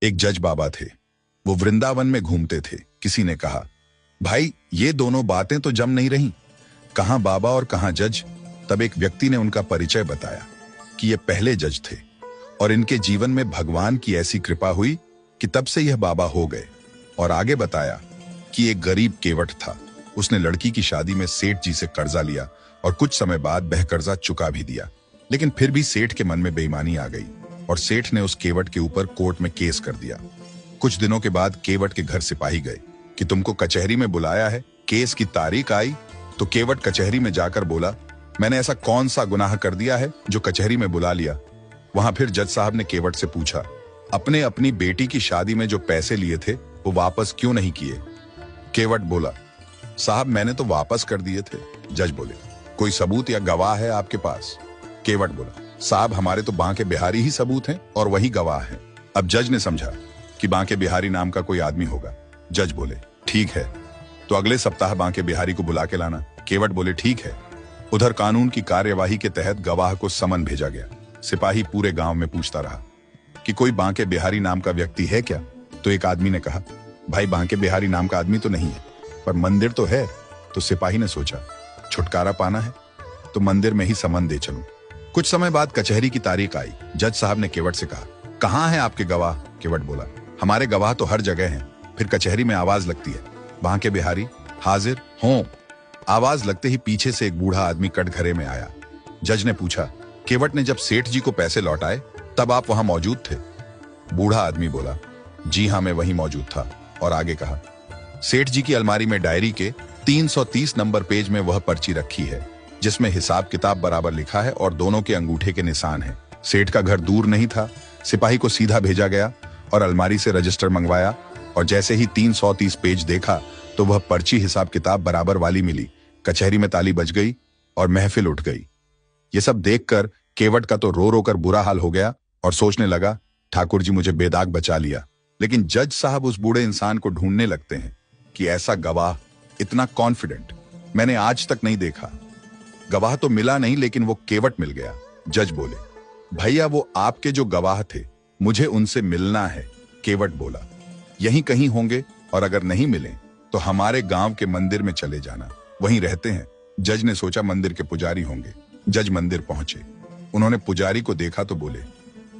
एक जज बाबा थे। वो वृंदावन में घूमते थे। किसी ने कहा, भाई ये दोनों बातें तो जम नहीं रही, कहां बाबा और कहां जज। तब एक व्यक्ति ने उनका परिचय बताया कि ये पहले जज थे और इनके जीवन में भगवान की ऐसी कृपा हुई कि तब से यह बाबा हो गए। और आगे बताया कि एक गरीब केवट था। उसने लड़की की शादी में सेठ जी से कर्जा लिया और कुछ समय बाद वह कर्जा चुका भी दिया, लेकिन फिर भी सेठ के मन में बेईमानी आ गई और सेठ ने उस केवट के ऊपर कोर्ट में केस कर दिया। कुछ दिनों के बाद केवट के घर सिपाही गए कि तुमको कचहरी में बुलाया है। केस की तारीख आई तो केवट कचहरी में जाकर बोला, मैंने ऐसा कौन सा गुनाह कर दिया है जो कचहरी में बुला लिया। वहां फिर जज साहब ने केवट से पूछा, अपने अपनी बेटी की शादी में जो पैसे लिए थे वो वापस क्यों नहीं किए। केवट बोला, साहब मैंने तो वापस कर दिए थे। जज बोले, कोई सबूत या गवाह है आपके पास। केवट बोला, साहब हमारे तो बांके बिहारी ही सबूत हैं और वही गवाह हैं। अब जज ने समझा कि बांके बिहारी नाम का कोई आदमी होगा। जज बोले, ठीक है, तो अगले सप्ताह बांके बिहारी को बुला के लाना। केवट बोले, ठीक है। उधर कानून की कार्यवाही के तहत गवाह को समन भेजा गया। सिपाही पूरे गांव में पूछता रहा कि कोई बांके बिहारी नाम का व्यक्ति है क्या। तो एक आदमी ने कहा, भाई बांके बिहारी नाम का आदमी तो नहीं है, पर मंदिर तो है। तो सिपाही ने सोचा, छुटकारा पाना है तो मंदिर में ही समन दे चलूं। कुछ समय बाद कचहरी की तारीख आई। जज साहब ने केवट से कहा, कहां है आपके गवाह। केवट बोला, हमारे गवाह तो हर जगह हैं। फिर कचहरी में आवाज लगती है, बांके बिहारी हाजिर हों। आवाज लगते ही पीछे से एक बूढ़ा आदमी कटघरे में आया। जज ने पूछा, केवट ने जब सेठ जी को पैसे लौटाए तब आप वहां मौजूद थे। बूढ़ा आदमी बोला, जी हां मैं वहीं मौजूद था। और आगे कहा, सेठ जी की अलमारी में डायरी के 330 नंबर पेज में वह पर्ची रखी है जिसमें हिसाब किताब बराबर लिखा है और दोनों के अंगूठे के निशान हैं। सेठ का घर दूर नहीं था। सिपाही को सीधा भेजा गया और अलमारी से रजिस्टर मंगवाया और जैसे ही 330 पेज देखा तो वह पर्ची हिसाब किताब बराबर वाली मिली। कचहरी में ताली बज गई और महफिल उठ गई। ये सब देखकर केवट का तो रो रो कर बुरा हाल हो गया और सोचने लगा, ठाकुर जी मुझे बेदाग बचा लिया। लेकिन जज साहब उस बूढ़े इंसान को ढूंढने लगते हैं कि ऐसा गवाह इतना कॉन्फिडेंट मैंने आज तक नहीं देखा। गवाह तो मिला नहीं लेकिन वो केवट मिल गया। जज बोले, भैया वो आपके जो गवाह थे मुझे उनसे मिलना है। केवट बोला, यहीं कहीं होंगे और अगर नहीं मिले तो हमारे गांव के मंदिर में चले जाना, वहीं रहते हैं। जज ने सोचा मंदिर के पुजारी होंगे। जज मंदिर पहुंचे। उन्होंने पुजारी को देखा तो बोले,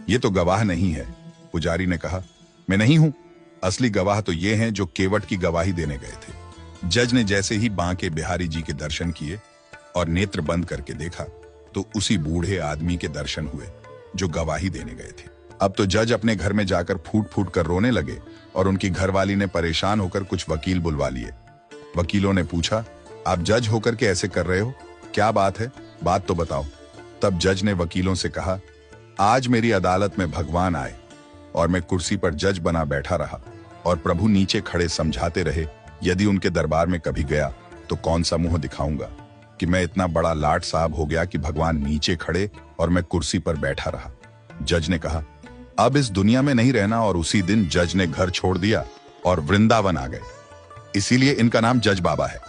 ये तो गवाह नहीं है। पुजारी ने कहा, मैं नहीं हूं, असली गवाह तो ये हैं जो केवट की गवाही देने गए थे। जज ने जैसे ही बांके बिहारी जी के दर्शन किए और नेत्र बंद करके देखा तो उसी बूढ़े आदमी के दर्शन हुए जो गवाही देने गए थे। अब तो जज अपने घर में जाकर फूट फूट कर रोने लगे और उनकी घरवाली ने परेशान होकर कुछ वकील बुलवा लिए। वकीलों ने पूछा, आप जज होकर के ऐसे कर रहे हो, क्या बात है, बात तो बताओ। तब जज ने वकीलों से कहा, आज मेरी अदालत में भगवान आए और मैं कुर्सी पर जज बना बैठा रहा और प्रभु नीचे खड़े समझाते रहे। यदि उनके दरबार में कभी गया तो कौन सा मुंह दिखाऊंगा कि मैं इतना बड़ा लाट साहब हो गया कि भगवान नीचे खड़े और मैं कुर्सी पर बैठा रहा। जज ने कहा, अब इस दुनिया में नहीं रहना और उसी दिन जज ने घर छोड़ दिया और वृंदावन आ गए। इसीलिए इनका नाम जज बाबा है।